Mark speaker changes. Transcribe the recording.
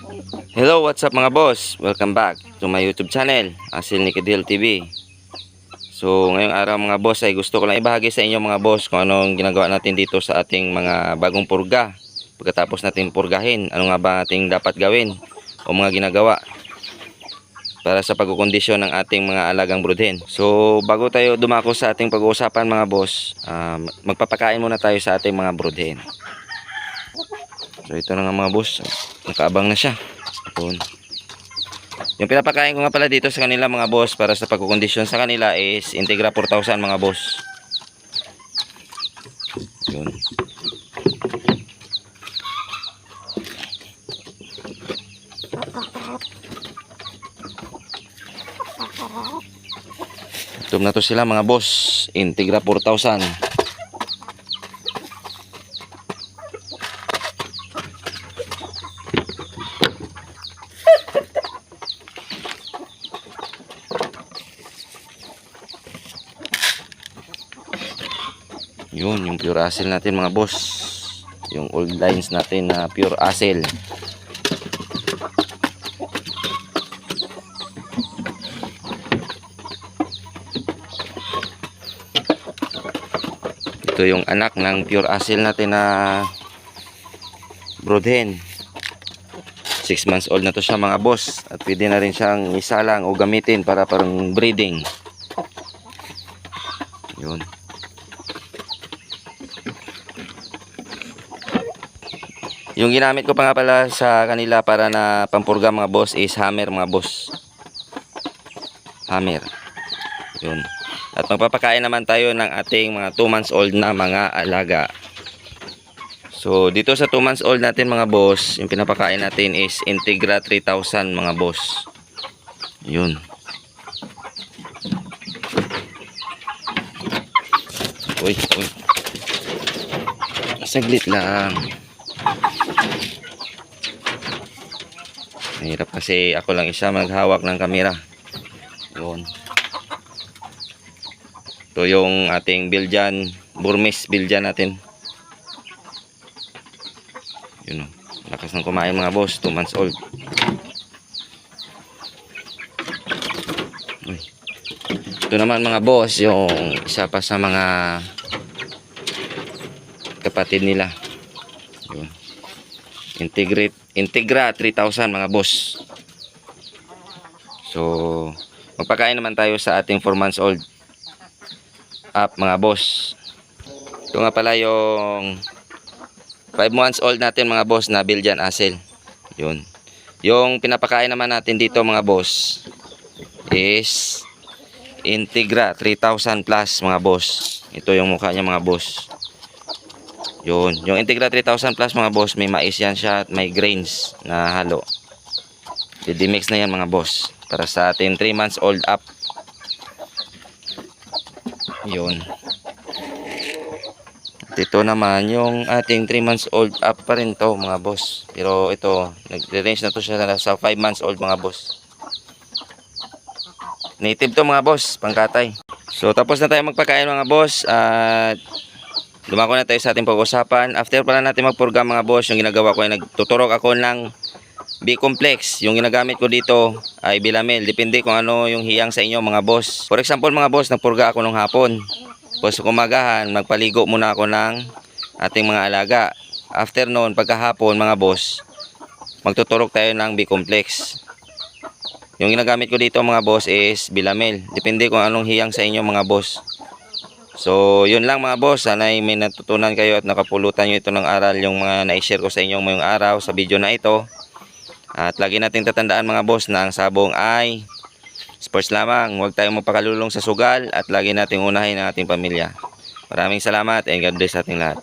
Speaker 1: Hello, what's up mga boss? Welcome back to my YouTube channel, Asil Nikidil TV. So, ngayong araw mga boss ay gusto ko lang ibahagi sa inyo mga boss kung anong ginagawa natin dito sa ating mga bagong purga. Pagkatapos natin purgahin, ano nga ba ating dapat gawin o mga ginagawa para sa pagkukondisyon ng ating mga alagang broodhen. So, bago tayo dumako sa ating pag-uusapan mga boss, magpapakain muna tayo sa ating mga broodhen. So, ito na nga mga boss, nakaabang na siya. Yun. Yung pinapakain ko nga pala dito sa kanila mga boss para sa pagkukondisyon sa kanila is Integra 4000 mga boss. Yun. Itom na to sila mga boss, Integra 4000. Yun, yung pure acel natin mga boss. Yung old lines natin na pure acel. Ito yung anak ng pure acel natin na broodhen. 6 months old na to siya mga boss. At pwede na rin siyang isalang o gamitin para parang breeding. Yun. Yung ginamit ko pa nga pala sa kanila para na pampurga mga boss is hammer mga boss. Hammer. Yun. At magpapakain naman tayo ng ating mga 2 months old na mga alaga. So dito sa 2 months old natin mga boss, yung pinapakain natin is Integra 3000 mga boss. Yun. Uy, uy. Saglit lang. Mahirap kasi ako lang isa maghawak ng kamera. Yun. Ito yung ating Belgian, Burmese Belgian natin. Yun o. Lakas ng kumain mga boss, 2 months old. Uy. Ito naman mga boss, yung isa pa sa mga kapatid nila. Yun. Integra 3000 mga boss. So, magpakain naman tayo sa ating 4 months old up mga boss. Ito nga pala yung 5 months old natin mga boss na Belgian acel. Yun. Yung pinapakain naman natin dito mga boss is Integra 3000 plus mga boss. Ito yung mukha niya mga boss. Yun. Yung Integra 3000 plus mga boss, may mais yan siya at may grains na halo. Didimix na yan mga boss. Para sa atin 3 months old up. Yun. At ito naman yung ating 3 months old up pa rin to mga boss. Pero ito, nag-range na to siya sa 5 months old mga boss. Native to mga boss, pangkatay. So tapos na tayo magpakain mga boss. At dumako na tayo sa ating pag-usapan. After pala natin magpurga mga boss, yung ginagawa ko ay nagtuturok ako ng B-complex. Yung ginagamit ko dito ay Bilamel. Depende kung ano yung hiyang sa inyo mga boss. For example mga boss, nagpurga ako nung hapon. Tapos kumagahan, magpaligo muna ako ng ating mga alaga. After noon, pagkahapon mga boss, magtuturok tayo ng B-complex. Yung ginagamit ko dito mga boss is Bilamel. Depende kung anong hiyang sa inyo mga boss. So, yun lang mga boss. Sana may natutunan kayo at nakapulutan nyo ito ng aral yung mga na-share ko sa inyo ngayong araw sa video na ito. At lagi nating tatandaan mga boss na ang sabong ay sports lamang. Huwag tayong magpakalulong sa sugal at lagi nating unahin ang ating pamilya. Maraming salamat and God bless sa ating lahat.